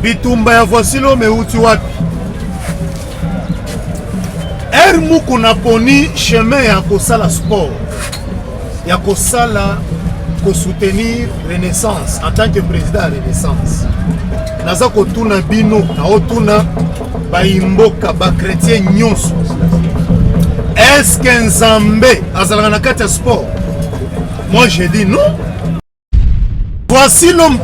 bitumba ya voici l'homme euti wapi muku na poni chemin ya kosala sport ya kosala ko soutenir Renaissance en tant que président de Renaissance naza kotuna bino na otuna baimboka ba chrétien nyonso est-ce que Nzambe azalaka na kati ya sport? Moi je dis non. Voici l'homme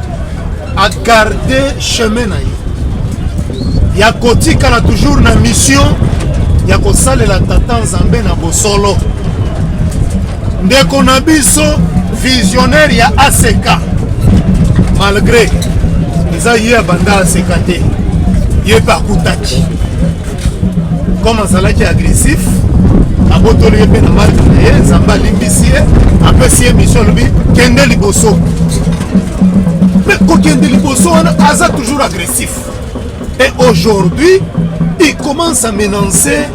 a gardé chemin na ye ya kotika na toujours na mission ya kosalela tata Nzambe na bosolo ndeko na biso visionnaire ya ACK malgré eza ye abanda ACK te ye bakutaki comme azalaki agressif abotoli ye mpe na marke na ye Nzambe alimbisi ye apesi ye mission lobi kende liboso mais kokende liboso wana aza toujours agressif et aujourd'hui il commence à menacer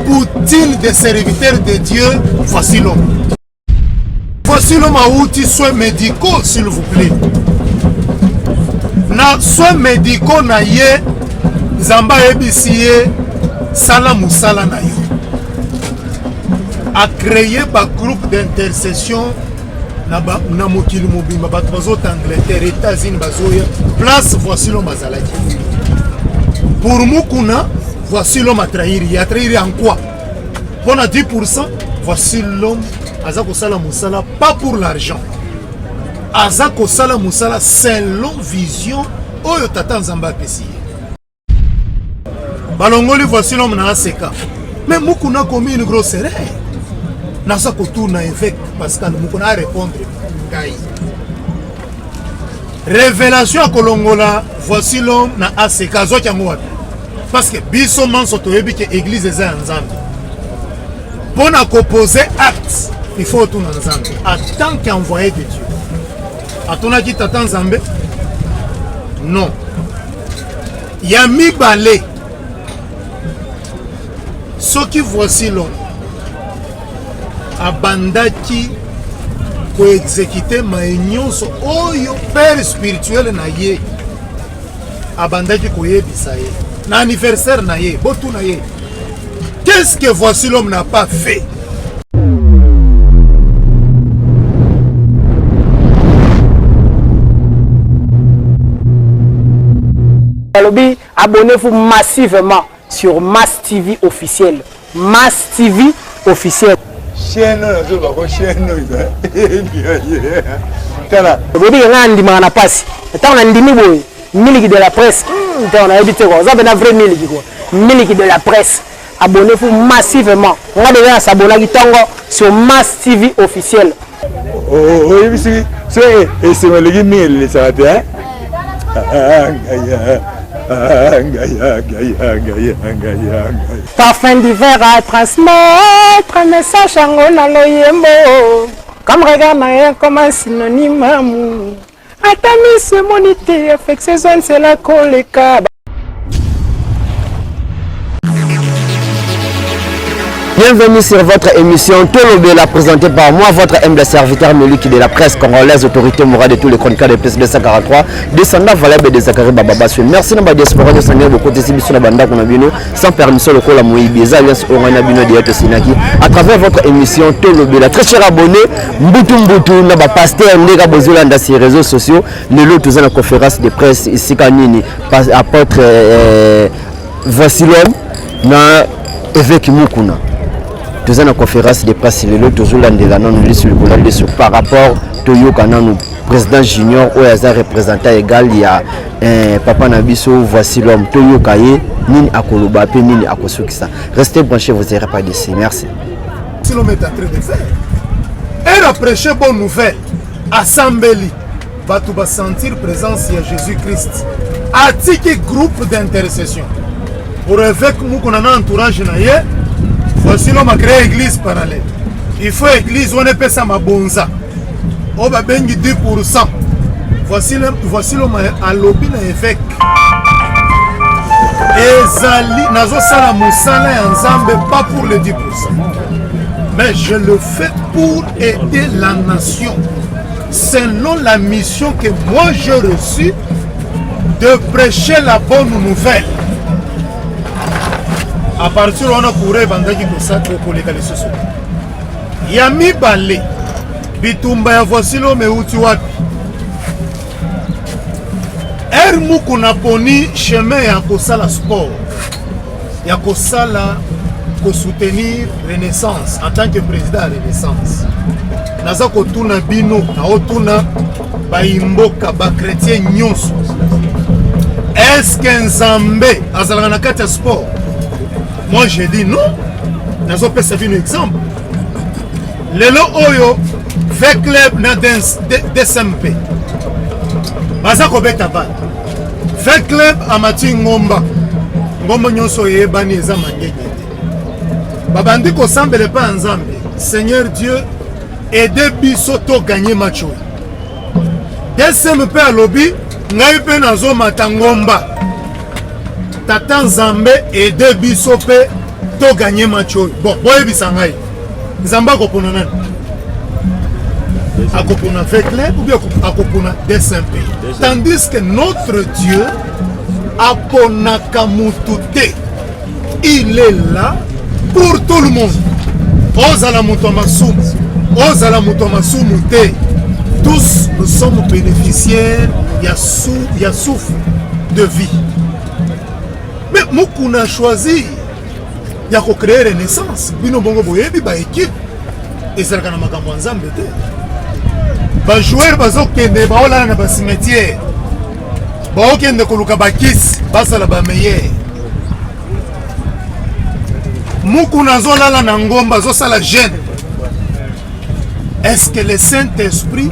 pour-il des serviteurs de Dieu. Voici l'homme. Voici l'homme à outils soins médicaux, s'il vous plaît. Na soins médicaux na ye, Zamba ebisiye, sala musala na yo. A créé un groupe d'intercession na mokili mobimba, batozot Angleterre, États-Unis, bazoya, place voici l'homme à Zalaki. Pour Mukuna, voici l'homme à trahir. Il a trahi en quoi? Bon à 10%, voici l'homme Azako Sala Moussala, pas pour l'argent. Azako Sala Moussala, selon vision, Oyo Tata Nzamba Pessi. Balongoli, voici l'homme na ACK. Mais Mukuna a commis une grosse erreur. Nasako tourne avec Pascal Mukuna a répondre. Révélation à Kolongola, voici l'homme na ACK. Parce que biso manso toyebi que église est ensemble. Pour composer acte, il faut tout ensemble. En tant qu'envoyé de Dieu. A ton qui t'attend Nzambe? Non. Yami balé. Ce qui voici l'homme. Abandaki pour exécuter ma union so oyo père spirituel na ye. Abandaki ko yebisaye. Na anniversaire na ye, botou na ye. Qu'est-ce que voici l'homme n'a pas fait? Abonnez-vous massivement sur Mass TV officiel. Mass TV officiel. Chaîne chaîne. Miliki de la presse. On a habité quoi? Ça c'est un vrai miliki quoi. Miliki de la presse. Abonnez-vous massivement. On va devoir s'abonner sur Mass TV officiel. Oh oui, c'est le mille ça va. Parfum d'hiver à transmettre un message en loyembo. Comme regarde comme un synonyme amour. Atami ce monité avec ces zones c'est la colléca. Bienvenue sur votre émission Tolobela, présentée par moi, votre humble serviteur Meliki de la presse congolaise, autorité morale de tous les chroniqueurs de plus 243, descendant valable de Zachary Bababasu. Merci à la diaspora de Seigneur, beaucoup de Sibisu na banda konabino, sans permission le kola moïbiza, alias Oranabino de Sinaki, à travers votre émission Tolobela. Très chers abonnés, Mbutu, na ba pasteur Ndega Bozolanda sur les réseaux sociaux, le lot tous la conférence de presse ici Kanini, apôtre voici l'homme, na évêque Mukuna. Nous avons une conférence de presse par rapport au président junior ou à représentant égal il y a papa Nabiso voici l'homme Toyo Kaye Nini Akoloba pe Nini Akosukisa. Restez branchés, vous n'irez pas d'ici. Merci. Si l'homme est en train de faire, elle a prêché bonne nouvelle. Assembly va tout sentir présence de Jésus-Christ. Attique groupe d'intercession. Pour évêque nous a un entourage naïe. Voici l'homme a créé église parallèle. Il faut église, on est ça ma bonza. On va bengi 10%. Voici l'homme a lobby na évêque. Ezali, nazo sala musala ensemble, pas pour les 10%. Mais je le fais pour aider la nation. Selon la mission que moi j'ai reçue de prêcher la bonne nouvelle. À partir on a couru bandaki ko ça ko leka les soso. Ya mibale bitumba ya voici lo meuti wapi. Muku na poni chemin ya kosala sport. Ya kosala ko soutenir Renaissance en tant que président de Renaissance. Naza ko tuna bino na otuna ba imboka ba chrétien nyonso. Est-ce que Nzambe azalaka na kati ya sport? Moi je dis non. Nazo pesa bino exemple. Lelo oyo fait club na DSMP. Baza ko beta ba. Fait club amati ngomba. Ngomba nyonso yebani eza mangenge. Babandi ko sambele pa Nzambe. Seigneur Dieu, aidez biso to gagner match. DSMP a lobby ngai pe nazo matangomba. Tata Nzambe aidez biso pe to gagner match. Bon, boye bisangai. Nzamba ko pona nani? Akopona fait clair ou bien akopona DSMP. Tandis que notre Dieu apona kamutute. Il est là pour tout le monde. Ozala mutomasumu. Ozala mutomasumu te. Tous nous sommes bénéficiaires. Il y a souffle de vie. Mais Mukuna choisi. Il y a créé Renaissance. Bino bongo boyebi ba équipe. Et ça kana makambo Nzambe te. Ba joueur bazokende ba ola na ba cimetière. Ba okende koluka ba kiss, basala ba meilleur. Mukuna zolala na ngomba zosala jeune. Est-ce que le Saint-Esprit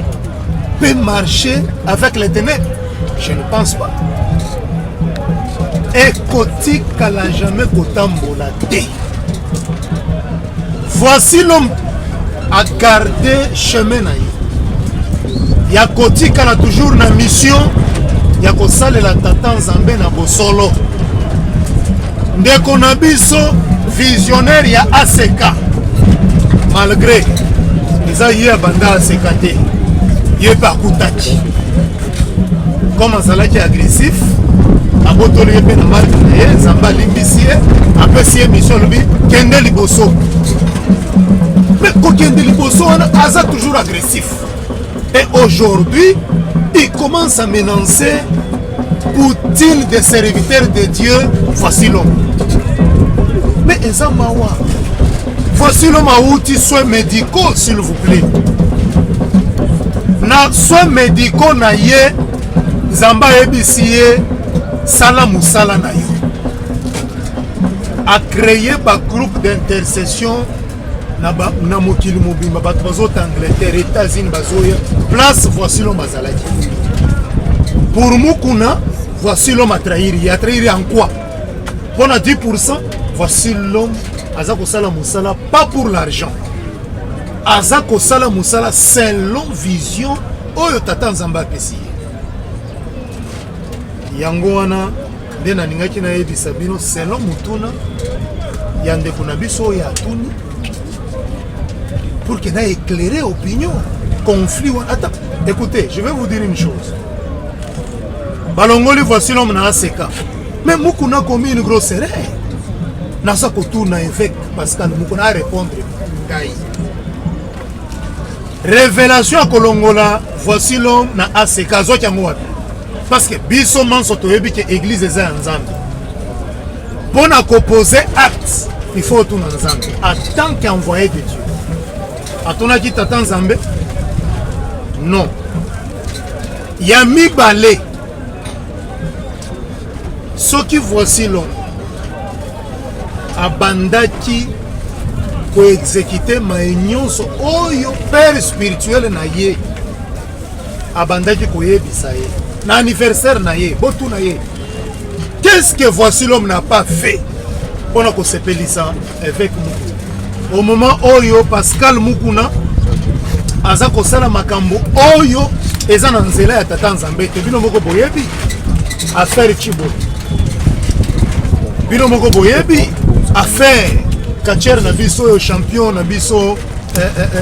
peut marcher avec les ténèbres? Je ne pense pas. Et kotika la jamais kotambola te. Voici l'homme à garder chemin na ye. Ya kotika la toujours na mission ya kosalela tata Nzambe na bosolo. Ndeko na biso visionnaire ya ACK. Malgré eza ye banda ACK te. Ye bakutaki. Comme azalaki agressif, abotoli ye pe na marque na ye, Nzambe alimbisi ye, apesi ye mission lobi kende liboso. Mais kokende liboso wana aza toujours agressif. Et aujourd'hui, il commence à menacer Poutine des serviteurs de Dieu. Voici l'homme. Mais Ezamawa, voici l'homme à outils soins médicaux, s'il vous plaît. Na soins médicaux na ye, Zamba ebisiye, sala musala na yo. A créé un groupe d'intercession. Na mokili mobimba bato bazota Angleterre, États-Unis bazoya place voici l'homme azalaki. Pour Mukuna, voici l'homme à trahir. Il a trahi en quoi? Pour 10%, voici l'homme azako sala musala pas pour l'argent. Azako sala musala selon vision oyo tata Nzamba pesi. Yango wana nde na ningaki na yebisa bino selon mutuna yande kuna biso ya tuni. Pour qu'il ait éclairé opinion, conflit. Attends, écoutez, je vais vous dire une chose. Balongoli, voici l'homme na ACK. Mais Mukuna a commis une grosse erreur. Nasa kotourna évêque Pascal Mukuna a répondre. Révélation à Kolongola, voici l'homme na ACK. Parce que biso manso toyebi que l'église est en Nzambe. Pour opposer acte, il faut tout en Nzambe. En tant qu'envoyé de Dieu. Atonaki tata Nzambe? Non. Yami balé. Ce qui voici l'homme. Abandaki ko exécuter ma union so oyo père spirituel na ye. Abandaki ko yebisa ye. Na anniversaire na ye, botu na ye. Qu'est-ce que voici l'homme n'a pas fait? Pour qu'on s'appelle ça avec nous. Au moment oyo Pascal Mukuna aza kosala makambo oyo eza na nzela ya tata Nzambe te bino moko boyebi affaire Chibo bino moko boyebi affaire Kacher na biso oyo champion na biso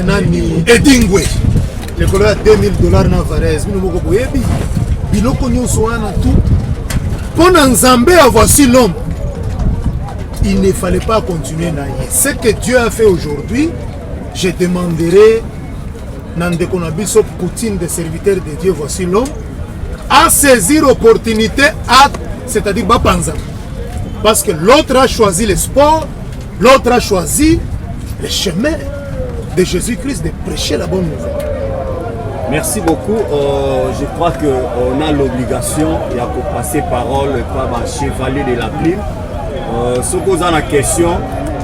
nani Edingwe le colère $2000 na Varese bino moko boyebi biloko nyonso wana tout Pendant Nzambe, voici l'homme. Il ne fallait pas continuer naïe. Ce que Dieu a fait aujourd'hui, je demanderai Nande Konabiso Poutine, des serviteurs de Dieu, voici l'homme, à saisir l'opportunité, c'est-à-dire Bapanza. Parce que l'autre a choisi le sport, l'autre a choisi le chemin de Jésus-Christ de prêcher la bonne nouvelle. Merci beaucoup. Je crois qu'on a l'obligation de passer parole par un chevalier de la plume. Ce qu'on a la question,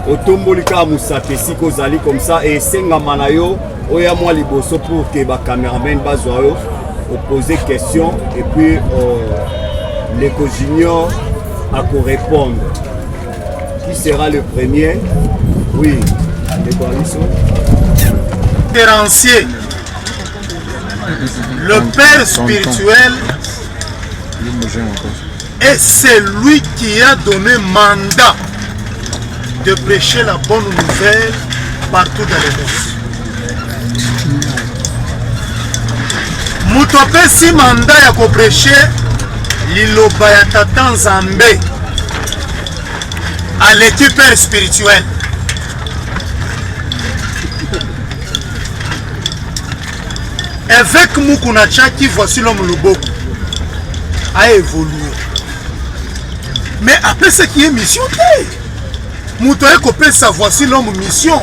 au tombolika Moussatesi Kozali comme ça, et Senga Manayo, Oya moi liboso pour que les caméramans bazoyo poser question et puis l'éco junior à répondre. Qui sera le premier? Oui, les coalitions. Différencier le père spirituel est celui qui a donné mandat de prêcher la bonne nouvelle partout dans le monde. Mutopesi mandat ya ko prêcher liloba ya Tata Nzambe à l'équipe père spirituel. Avec Mukuna Chaki, voici l'homme Luboko a évolué. Mais après ce qui est mission, Moutoye Kopé, sa voici l'homme mission.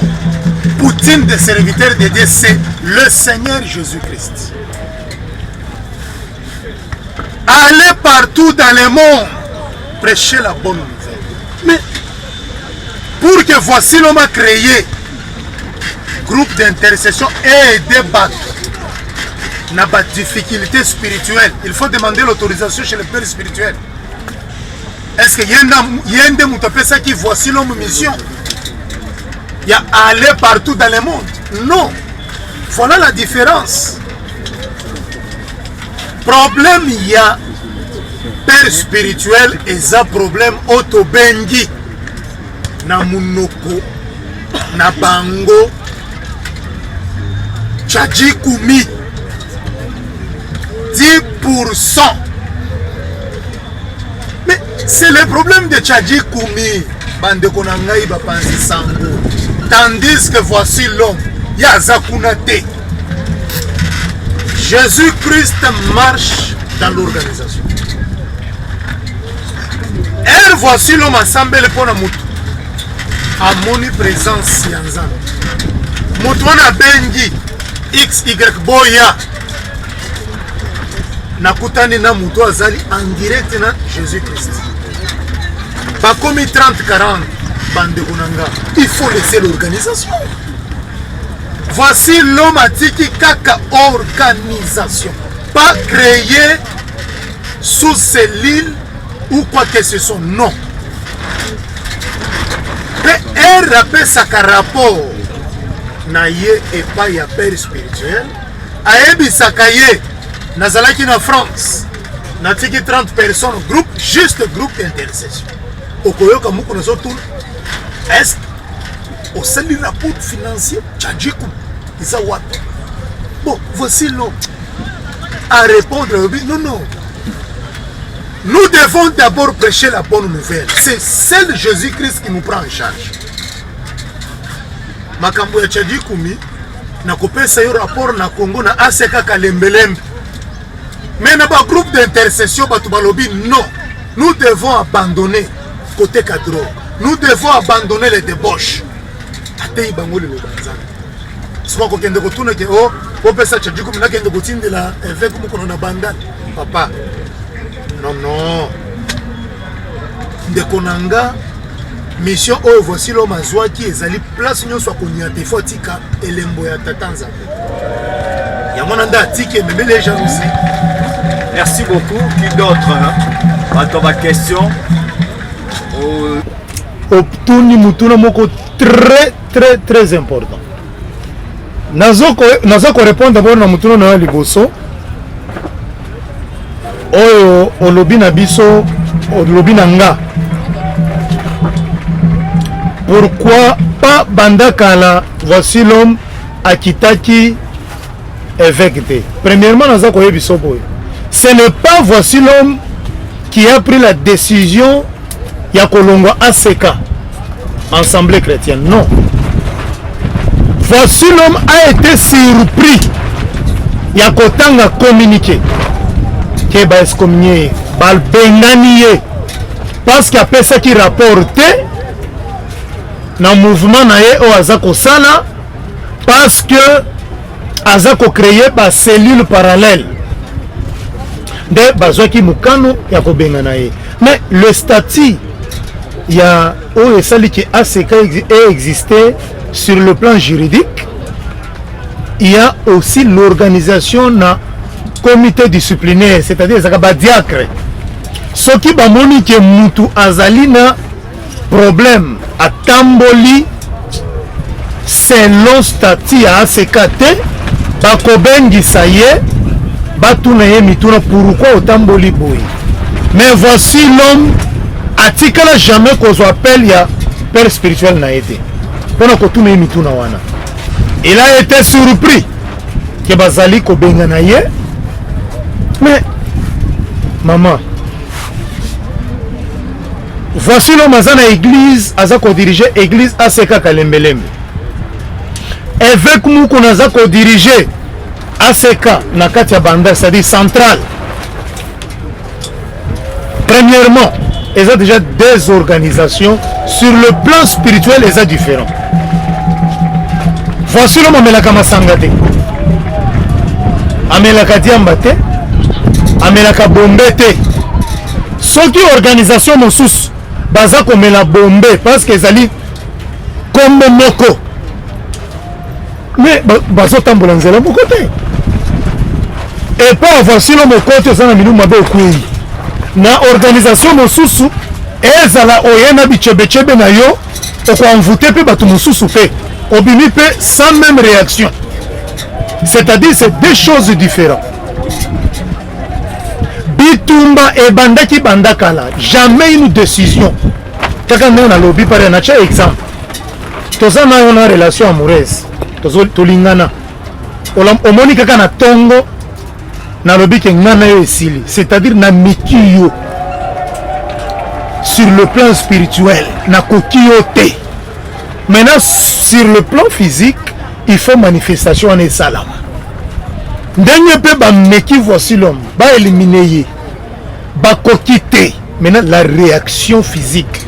Poutine des serviteurs de Dieu, c'est le Seigneur Jésus-Christ. Allez partout dans le monde, prêcher la bonne nouvelle. Mais pour que voici l'homme a créé groupe d'intercession et débattre n'a pas de difficulté spirituelle, il faut demander l'autorisation chez le père spirituel. Est-ce qu'il y a un de qui voici l'homme mission? Il y a aller partout dans le monde? Non. Voilà la différence. Problème, il y a père spirituel et ça problème autobengi na munoko na bango tchadji koumi 10%. Mais c'est le problème de Tchadji Koumi. Bande Konangaï Bapansi Sango. Tandis que voici l'homme, Yazakunate. Jésus-Christ marche dans l'organisation. Et voici l'homme ensemble pour la moutou. À mon présence, Yanzan. Moutouana Bengi, XY Boya. Nakutani na muto azali en direct na Jésus-Christ. Bakomi 30-40 bande kunanga. Il faut laisser l'organisation. Voici l'homme atiki kaka organisation. Pas créé sous cellule ou quoi que ce soit. Non. Mais elle rappelle sa rapport. Naye et pas ya père spirituel. Aebi sakaye. Nazalaki na France, natiki 30 personnes, groupe, juste groupe d'intercession. Okoyoka muko na zotour. Est-ce au sein du rapport financier, Tchadjikou, Isa Watt. Bon, voici l'homme à répondre. Non, non. Nous devons d'abord prêcher la bonne nouvelle. C'est celle de Jésus-Christ qui nous prend en charge. Makambo ya Tchadjikoumi, na kopesa yo rapport na Congo na ACK Kalembelembe. Mais dans le groupe d'intercession, non. Nous devons abandonner côté cadre. Nous devons abandonner les débauches. Papa. Non, non. Ndekonanga, mission oh voici l'homme à Zoa qui est allé place nous soit connu à Tefotika et l'emboya tatanza. Yamonanda tike mais les gens aussi. Merci beaucoup. Qui d'autre? Attends ma question. Obtuni mutuna moko très important. Nazoko répondre d'abord na mutuna na liboso. Oyo olobi na biso, olobi na nga. Pourquoi pas bandakala voici l'homme akitaki évêque. Premièrement nazoko yebiso boy. Ce n'est pas voici l'homme qui a pris la décision ya kolongwa ACK, Assemblée chrétienne. Non. Voici l'homme a été surpris. Ya kotanga communiqué. Qui va excommunier, bal benganie. Parce qu'il y a personne qui rapportait dans le mouvement naé au Azako Sala, parce que Azako créé une cellule parallèle de Bazoki Mukano Yako Benganaye. Mais le statut, il y a OSL qui ACK existé sur le plan juridique. Il y a aussi l'organisation na comité disciplinaire, c'est-à-dire Zakaba diacre. Ce qui va monique Moutou Azalina problème à Tamboli selon statut à ACKT, Bakobengi Saye, Batounaye Mituna pourquoi au Tamboli Boui. Mais voici l'homme, Atikala jamais qu'on appelle ya père spirituel n'a été. Pendant que tout Mituna wana. Il a été surpris que Bazali Kobenganaye. Mais, maman, voici l'homme à la église, à diriger l'église ACK Kalembelembe. Avec nous, qu'on a dirigé ACK Nakatia Banda, c'est-à-dire centrale. Premièrement, ils ont déjà des organisations sur le plan spirituel, ils sont différents. Voici l'homme Amelaka Masangate, Amelaka Diambate, Amelaka Bombete. Ce qui est organisation Moussous, Baza comme la bombe, parce qu'ils allaient comme Moko. Mais Bazo Tambolanzela, mon côté. Et pas voici l'homme au côté, ça n'a mis nous ma belle couille. Na organisation Moussous, ezala oyena bichebechebe na yo, oko envoûté pe batu Moussous pe. Obimi pe sans même réaction. C'est-à-dire c'est deux choses différentes. Bitumba et Bandaki Bandakala, jamais une décision. Quelqu'un n'a pas lobby par un exemple. Tout ça n'a une relation amoureuse. Tout lingana. Au moni quelqu'un na tongo, na lobby qui n'a pas esili. C'est-à-dire na mikiyo. Sur le plan spirituel, na kokiyote. Maintenant, sur le plan physique, il faut manifestation en salam. Dernier peu, meki voici l'homme, ba éliminer, ba kokite. Maintenant, la réaction physique,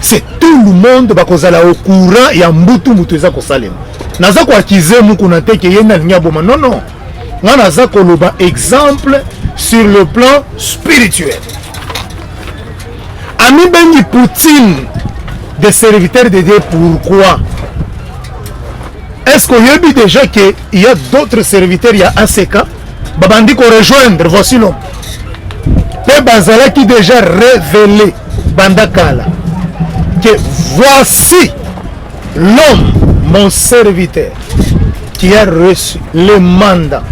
c'est tout le monde ba kozala au courant et en mbutu muteza kosalem. Naza ko akize mu kunate ke yena nyaboma. Non non. Nga naza ko loba exemple sur le plan spirituel. Ami bengi Poutine des serviteurs de Dieu, pourquoi? Est-ce qu'on y a vu déjà qu'il y a d'autres serviteurs, il y a ACK, Babandi qu'on rejoindre, voici l'homme. Et Bazala qui déjà révélé, Bandakala, que voici l'homme, mon serviteur, qui a reçu le mandat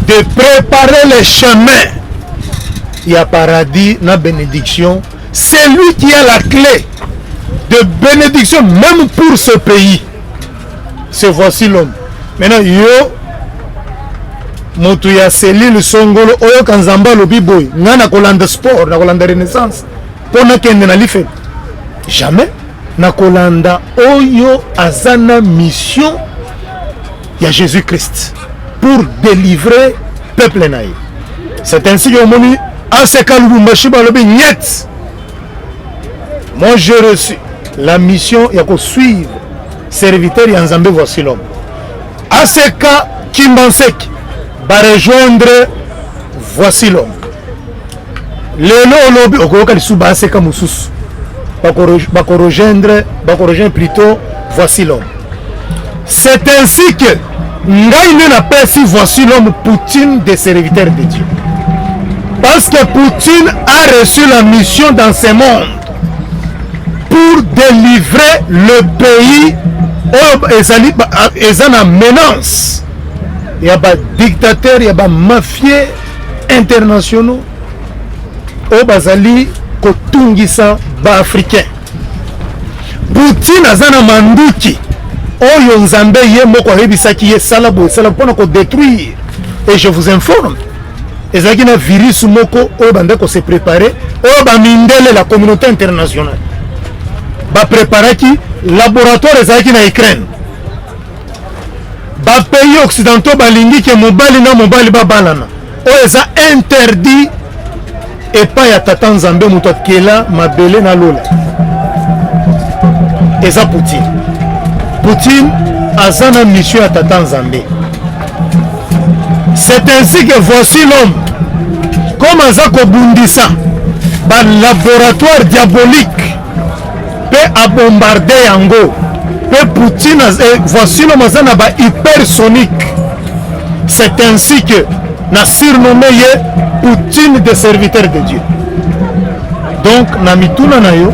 de préparer le chemin. Il y a paradis, la bénédiction. C'est lui qui a la clé de bénédiction même pour ce pays. C'est voici l'homme. Maintenant, yo Motuya Selil Songolo Oyo Kanzamba Lobiboy Nana Kolanda Sport, na Kolanda Renaissance. Pona kende na life. Jamais. Na Kolanda Oyo Azana mission. Il y a Jésus-Christ pour délivrer peuple naïf. C'est ainsi que mon ami ACK Lubumbashi Balobi Niet. Moi j'ai reçu la mission, il y a qu'à suivre serviteur et Nzambe voici l'homme. ACK Kimbansek va rejoindre voici l'homme. Le lobby au Koka Lisuba ACK Moussous va rejoindre plutôt voici l'homme. C'est ainsi que Ngaïne n'a pas si voici l'homme Poutine des serviteurs de Dieu. Parce que Poutine a reçu la mission dans ce monde pour délivrer le pays aux en menace. Il y a des dictateurs, il y a des mafieux internationaux au Bazali Kotungisa ba africain. Poutine azana manduki oyo nzambe ye moko hebisaki ye salabo salabo pour détruire. Et je vous informe ezalaki na virus moko oyo bandeko se préparer oyo bamindele la communauté internationale bapreparaki laboratoire ezalaki na Ukraine bapays occidentaux balingi ke mobali na mobali babalana oyo eza interdit epai ya tata nzambe moto akela mabele na lola eza Poutine aza na mission ya tata nzambe. C'est ainsi que voici l'homme comme aza kobundisa ba laboratoire diabolique pe abombarde yango pe Poutine voici l'homme aza na ba hypersonique. C'est ainsi que na surnommé ye Poutine de serviteur de Dieu. Donc na mituna na yo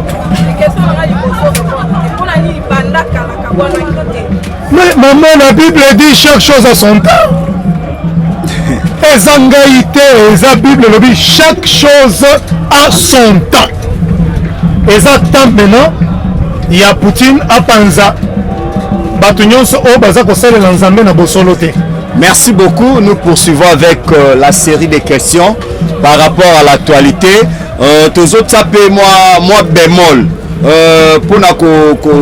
mais maman, la Bible dit chaque chose à son temps. Et la Bible dit chaque chose à son temps. Et ça temps maintenant, il y a Poutine à Panza. Merci beaucoup. Nous poursuivons avec la série de questions par rapport à l'actualité. Tous autres sapés, moi bémol. Pour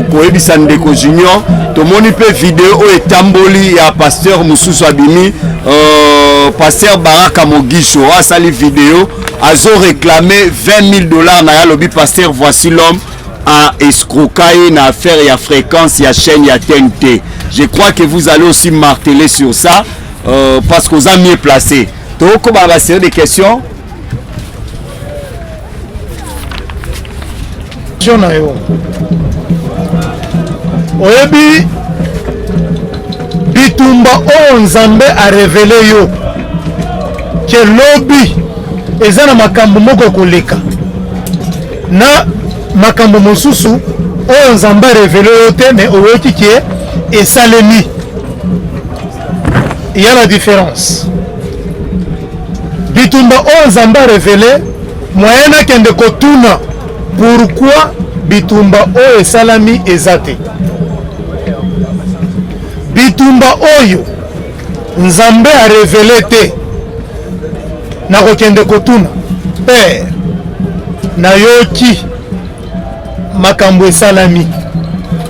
koyebisa ndeko junior tomoni pe vidéo oyo etamboli ya pasteur Mususu Abimi pasteur Baraka Mogisho asali vidéo azo réclamer $20,000 na ya lobi pasteur voici l'homme a escroqué na affaire ya fréquence ya chaîne ya TNT. Je crois que vous allez aussi marteler sur ça parce que vous avez mieux placé. Donc on va série des questions. Oyebi bitumba oyo nzambe a révélé yo ke lobi eza na makambo moko koleka na makambo mosusu oyo nzambe a révélé yo te mais oyoki ke esalemi. Il y a la différence. Bitumba oyo nzambe a révélé moyen akende kotuna pourquoi bitumba oyo esalami eza te. Bitumba oyo nzambe a révélé te nakokende kotuna père nayoki makambo esalami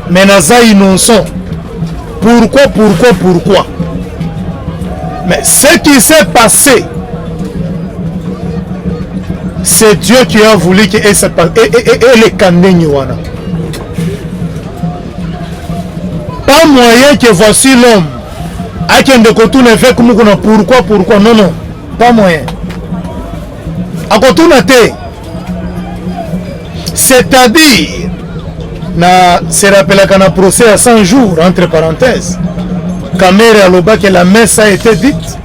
mais naza innocent. Pourquoi mais ce qui s'est passé, c'est Dieu qui a voulu que les kandeni wana. Pas moyen que voici l'homme a qui de kotuna fait comme pourquoi non pas moyen. A kotuna te. C'est-à-dire na se rappelle qu'on a procès à 100 jours entre parenthèses. Kamere aloba que la messe a été dite.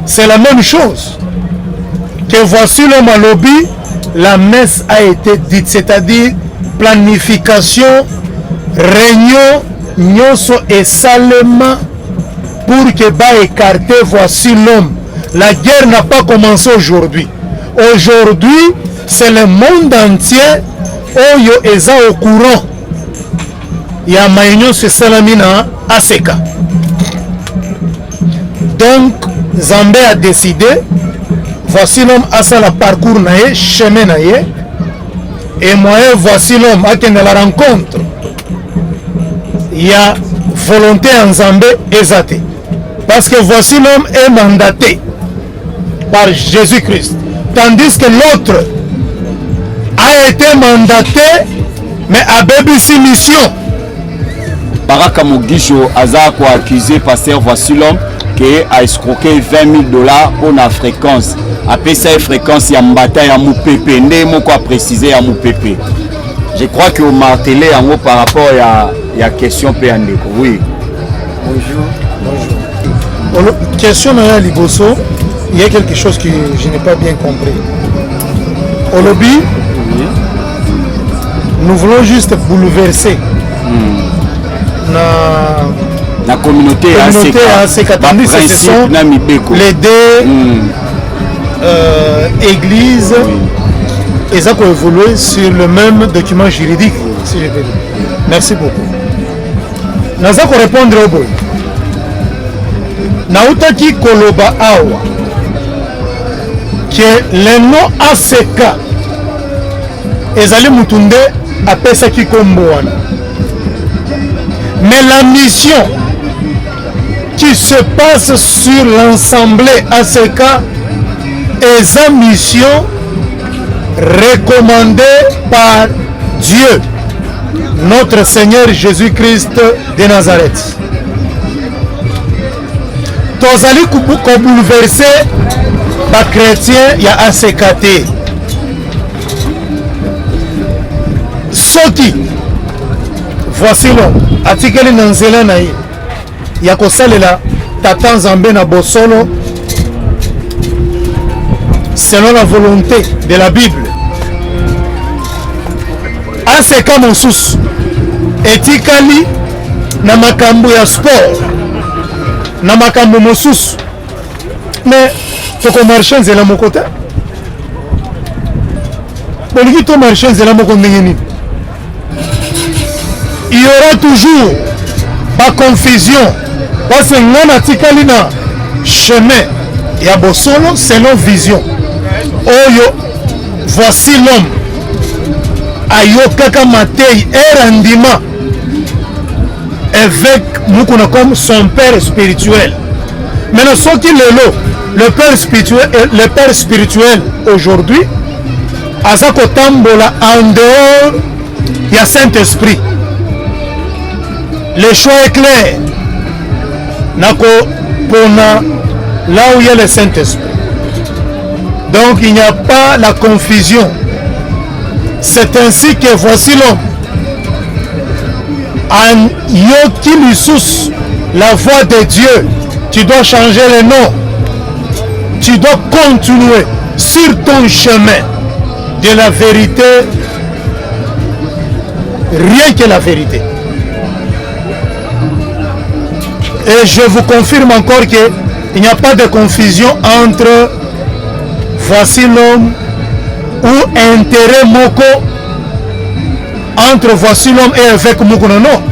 C'est la même chose. Que voici l'homme à lobby, la messe a été dite, c'est-à-dire planification, réunion, nyonso et salement pour que ba écarter voici l'homme. La guerre n'a pas commencé aujourd'hui. Aujourd'hui, c'est le monde entier oyo eza au courant. Il y a maïnyo se salamina ASECA. Donc, Zambé a décidé. Voici l'homme à ça le parcours naïe, chemin naïe. Et moi, voici l'homme à qui la rencontre. Il y a volonté en Zambé exaté. Parce que voici l'homme est mandaté par Jésus-Christ. Tandis que l'autre a été mandaté, mais à BBC mission. Baraka Mogisho a accusé pasteur voici l'homme qui a escroqué $20,000 pour la fréquence. Après ça, fréquence ya mbata ya moupepe. Ndemo quoi préciser ya moupepe. Je crois que vous martelez en haut par rapport à la question Péandeko. Oui. Bonjour. Question à Liboso, il y a quelque chose que je n'ai pas bien compris. Au lobby, nous voulons juste bouleverser la communauté ASECA. Tandis que ce sont les deux églises et ça peut évoluer sur le même document juridique, si je peux dire. Merci beaucoup. Nous allons répondre au bout. Nautaki koloba awa que le nom ACK ezali mutunde apesaki kombo wana. Mais la mission qui se passe sur l'ensemble ACK est une mission recommandée par Dieu, notre Seigneur Jésus-Christ de Nazareth. Tozali ko bouleverser ba chrétien ya ACKT. Soki voici l'homme atikeli na nzela na ye ya kosalela tata Nzambe na bosolo selon la volonté de la Bible. ACK mosusu etikali na makambo ya sport na makambo mosusu, mais toko marché nzela moko te bolingi to marché nzela moko ndenge nini. Il y aura toujours pas confusion parce que ngana tikali na chemin ya bosolo selon vision oyo. Voici l'homme ayokaka matei erandima avec mukuna comme son père spirituel. Maintenant soki lelo le père spirituel aujourd'hui aza kotambola en dehors ya Saint-Esprit. Le choix est clair. Nako pona là où il y a le Saint-Esprit. Donc il n'y a pas la confusion. C'est ainsi que voici l'homme. En yoki lisusu la voix de Dieu. Tu dois changer le nom. Tu dois continuer sur ton chemin de la vérité. Rien que la vérité. Et je vous confirme encore qu'il n'y a pas de confusion entre voici l'homme ou intérêt moko entre voici l'homme et évêque Mukuna. Non.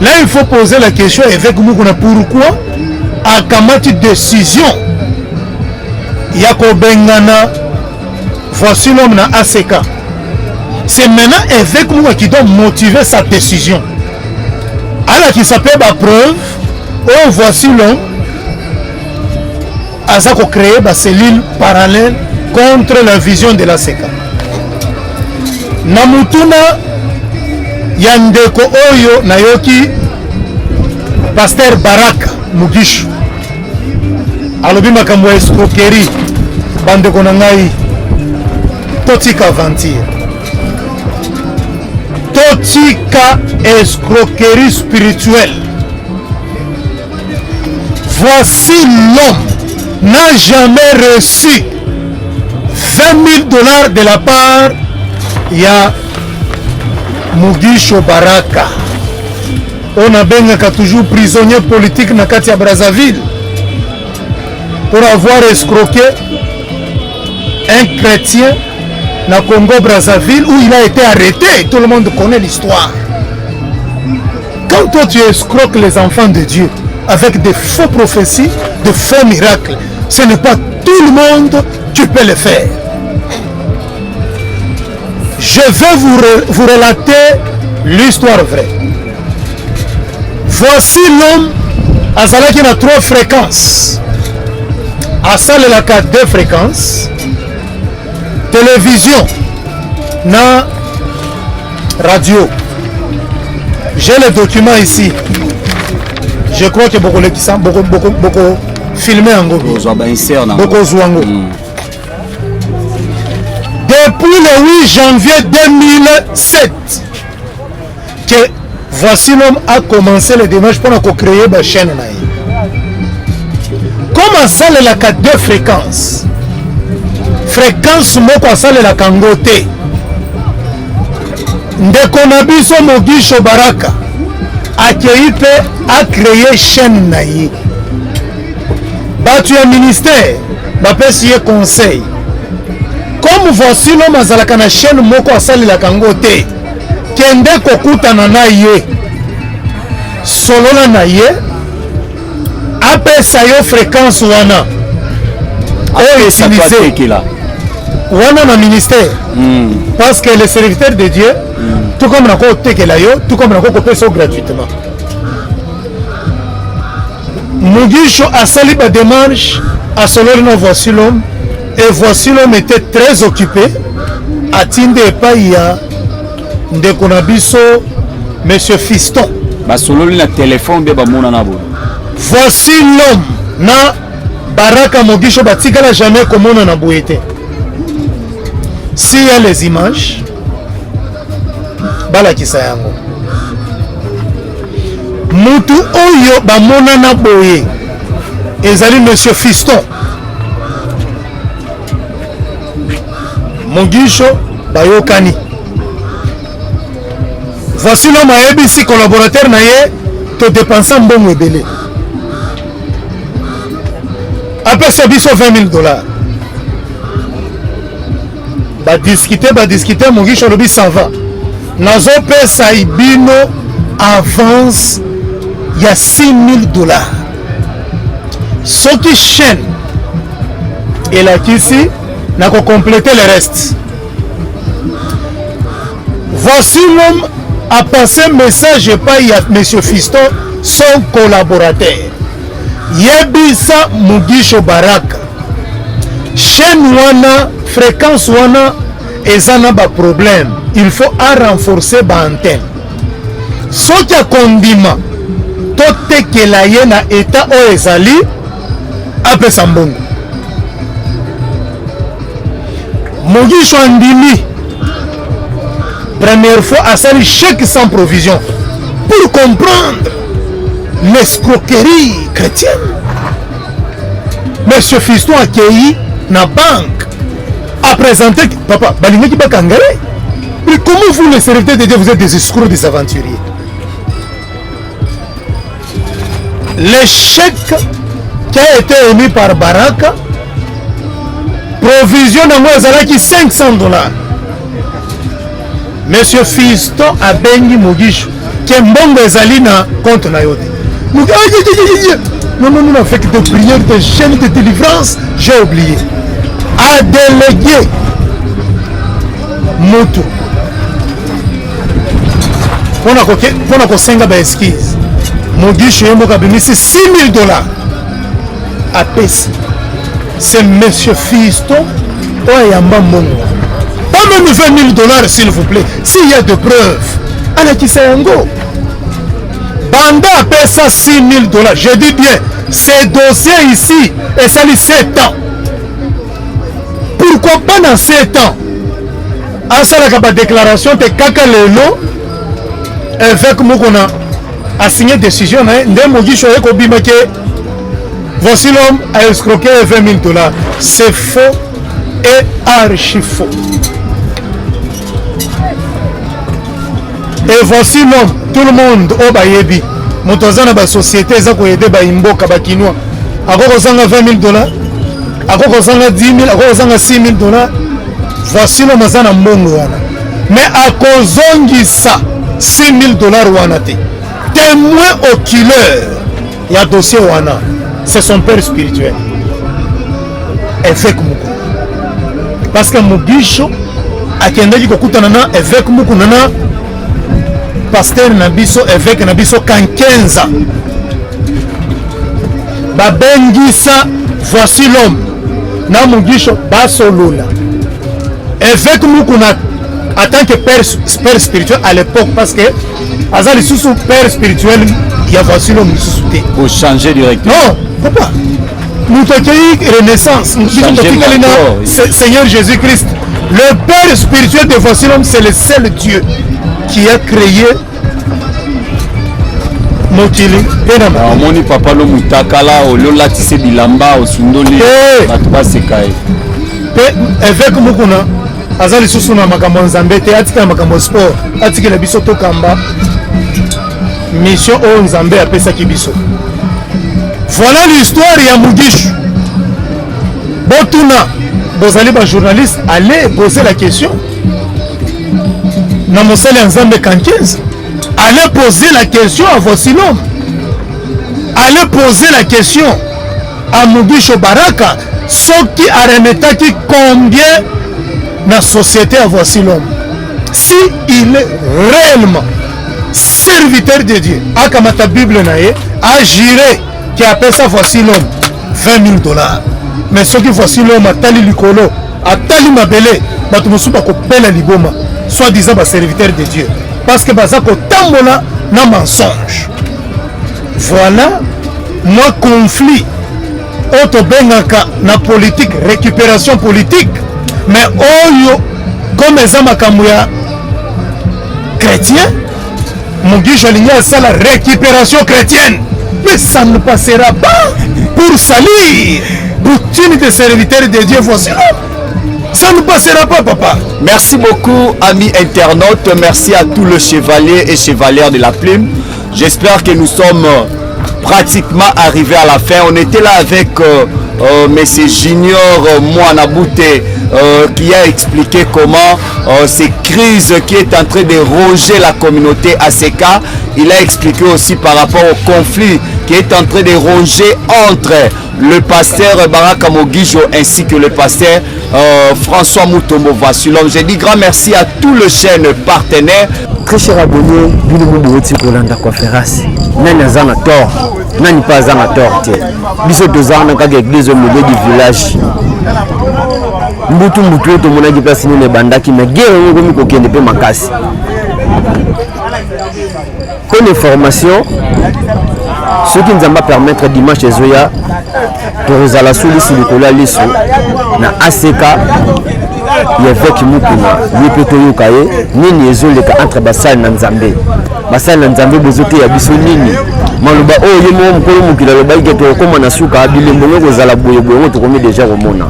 Là, il faut poser la question évêque Mukuna. Pourquoi à kamati décision Yako Bengana voici l'homme na ACK. C'est maintenant évêque Mukuna qui doit motiver sa décision. Alors qui s'appelle la preuve. Oh, voici l'homme Azako créé une cellule parallèle contre la vision de la SECA. Namutuna Yandeko Oyo Nayoki Pasteur Baraka Mugishu alobi makambo escroquerie bandeko na ngai totika aventure totika escroquerie spirituelle. Voici l'homme n'a jamais reçu 20 000 $ de la part ya Mugisho Baraka. On a bengaka toujours prisonnier politique na kati ya Brazzaville pour avoir escroqué un chrétien na Congo Brazzaville où il a été arrêté. Tout le monde connaît l'histoire. Quand toi tu escroques les enfants de Dieu avec des faux prophéties, de faux miracles, ce n'est pas tout le monde qui peut le faire. Je vais vous relater l'histoire vraie. Voici l'homme azalaki na 3 fréquences. Asalelaka 2 fréquences. Télévision na radio. J'ai le document ici. Je crois que beaucoup filmé en Gogo. Beaucoup Zouango. Depuis le 8 janvier 2007, que voici l'homme a commencé les démarches pour créer une chaîne. Comment ça la 2 fréquences? Fréquence moko ça la kangote. Ndeko nabiso Mugisho Baraka akeipe a créé chaîne naïe. Batu ya ministère bapesi ye conseil. Comme voici l'homme azalaka na chaîne moko asalila kango te. Kende kokutana na ye. Solola na ye. Apesa yo fréquence wana. Oyo utilisé wana na ministère parce que les serviteurs de Dieu tout comme nako tekela yo tout comme nako kopesa gratuitement Mugisho asali ba démarche à sonner na Voici l'homme et Voici l'homme était très occupé atinde epai ya ndeko na biso monsieur Fiston basololi na téléphone be bamona na bo. Voici l'homme na Baraka Mugisho batikala jamais komona na boyete. S'il y a les images balakisa yango mutu oyo bamona na boye ezali monsieur Fiston Mugisho bayokani. Voici l'homme a ABC collaborateur na ye to dépenser mbongo ebele apesa biso $20,000 badiscuter Mugisho lobi ça va nazopesa ibino avance ya $6,000 soki chaîne elakisi na compléter le reste. Voici l'homme a passé message par monsieur Fiston son collaborateur yebisa Mugisho Baraka chaîne wana fréquence wana ezana ba problème il faut renforcer ba antenne soki akondima totekela ye na état oyo ezali apesa mbongo Mugisho andimi première fois asali chèque sans provision pour comprendre l'escroquerie chrétienne. Monsieur Fiston accueilli na banque a présenté papa balingaki bakangare. Mais comment vous les serviteurs de Dieu vous êtes des escrocs, des aventuriers? Le chèque qui a été émis par Baraka provision na moi ezalaki $500. Monsieur Fiston a bengi Mugisho que mbongo ezali na compte na yote. Non, on a fait que des prières, des chaînes de délivrance, j'ai oublié. A délégué Moutou. On a senga ba esquisse. Mugisho yemo kabimisi $6,000 à Pessi. C'est monsieur Fiston oyamba mbongo. Pas même $20,000 s'il vous plaît. S'il y a de preuves, Anakisayango. Banda appelle ça $6,000. Je dis bien, ces dossiers ici, et ça dit 7 ans. Pourquoi pas dans 7 ans? À ça, la déclaration de Kaka Lelo, avec Moukona, a signé décision, voici l'homme a escroqué $20,000. C'est faux et archi faux. Et voici l'homme, tout le monde au Bayebi. Montozana ba société za ko aider ba imboka ba kinwa. Akoko zanga $20,000, akoko zanga $10,000, akoko zanga $6,000. Voici l'homme azana mbongo wana. Mais akozongisa $6,000 wana te. Témoin oculaire ya dossier wana. C'est son père spirituel. Évêque Muku. Parce que Mugisho akendaki kokutana na évêque Muku nana pasteur Nabiso, évêque Nabiso Kankenza. Babengisa, voici l'homme. Na Mugisho Basolola. Évêque Mukuna en tant que père spirituel à l'époque, parce que Azali sous père spirituel, il y a voici l'homme sous-souté. Pour changer directement. Non, papa. Nous t'accueillons Renaissance. Nous Seigneur Jésus-Christ. Le père spirituel de voici l'homme, c'est le seul Dieu qui a créé Mokili. Moni papa lo mutakala olo latise bilamba osundoli batba sekai. Avec Mukuna azali susu na makambo nzambe te atika makambo sport atikela biso to kamba mission o nzambe apesaki biso. Voilà l'histoire ya Mugisho. Botuna bozali ba journaliste, allez poser la question. Na mosali nzambe Kankenza, allez poser la question à voici l'homme. Allez poser la question à Mugisho Baraka, ce qui a remetté combien la société à voici l'homme. Si il est réellement serviteur de Dieu, akamata Bible nae, a juré qui appelle ça voici l'homme, $20 000. Mais ce qui voici l'homme, atali likolo, atali mabele, batumusu bako pela liboma, soit disant serviteur de Dieu. Parce que bazako tambola na mensonge. Voilà, moi conflit, auto bengaka na politique, récupération politique, mais oyo, comme les amakamouya chrétien, mon Dieu, j'aligne ça la récupération chrétienne. Mais ça ne passera pas pour salir. Routine de serviteur de Dieu, voici là. Ça ne passera pas, papa. Merci beaucoup, amis internautes. Merci à tous les chevaliers et chevalières de la plume. J'espère que nous sommes pratiquement arrivés à la fin. On était là avec M. Junior Mouanabouté qui a expliqué comment ces crises qui est en train de ronger la communauté ACK. Il a expliqué aussi par rapport au conflit qui est en train de ronger entre le pasteur Baraka Mogijo ainsi que le pasteur François Mutombo Vassilom. Je dis grand merci à tous les chaînes partenaires. Très cher abonné, Bilou Bouti Kolanda Conférence. Nani azana tort, nani pas azana tort. Biso dozana kaka église au milieu du village. Mbutu mbutu to mona ki place ni bandaki mais guerre ngo mi ko kende pe makasi. Comme information, ce qui nous va permettre dimanche chez Zoya, de la solution de l'issue, na ACK, il y a avec Moukina, il peut te yokaye, ni les autres entre Bassal et Nzambé. Bassal et Nzambé, vous êtes à Bissonini. Maluba, oh, il y a mon colon qui a le bail qui est comme un asuka, il est bon, vous allez boire, tu remets déjà au monde.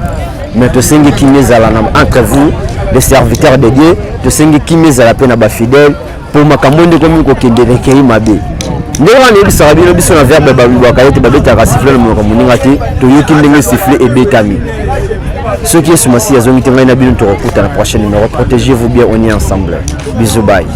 Mais tu sais qui met à la entre vous, les serviteurs de Dieu, tu sais qui met à la peine à fidèle. Pour ma camonde comme une qui mabe. Nous avons dit que nous avons verbe babouakayete babeta siffler le moninati, to yoki siffler et bétami. Ce qui est sur ma scie, à zone la prochaine numéro. Protégez-vous bien, on est ensemble. Bisous, bye.